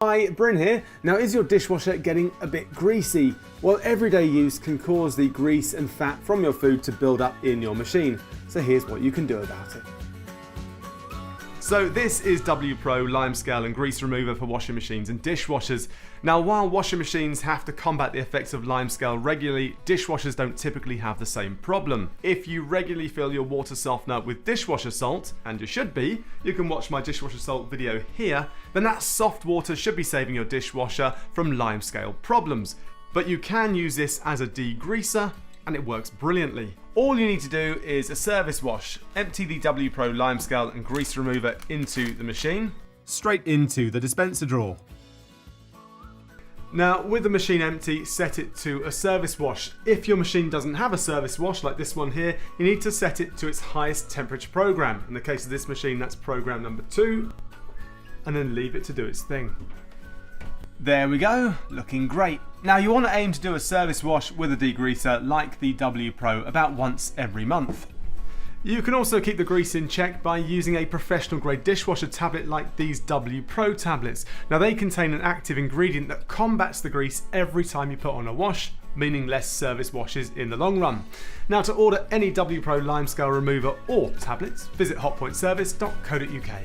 Hi, Bryn here. Now, is your dishwasher getting a bit greasy? Well, everyday use can cause the grease and fat from your food to build up in your machine. So here's what you can do about it. So this is Wpro lime scale and grease remover for washing machines and dishwashers. Now, while washing machines have to combat the effects of lime scale regularly, dishwashers don't typically have the same problem. If you regularly fill your water softener with dishwasher salt, and you should be, you can watch my dishwasher salt video here, then that soft water should be saving your dishwasher from lime scale problems. But you can use this as a degreaser, and it works brilliantly. All you need to do is a service wash. Empty the Wpro lime scale and grease remover into the machine, straight into the dispenser drawer. Now, with the machine empty, set it to a service wash. If your machine doesn't have a service wash like this one here, you need to set it to its highest temperature program. In the case of this machine, that's program number 2, and then leave it to do its thing. There we go, looking great. Now, you want to aim to do a service wash with a degreaser like the Wpro about once every month. You can also keep the grease in check by using a professional grade dishwasher tablet like these Wpro tablets. Now, they contain an active ingredient that combats the grease every time you put on a wash, meaning less service washes in the long run. Now, to order any Wpro lime scale remover or tablets, visit hotpointservice.co.uk.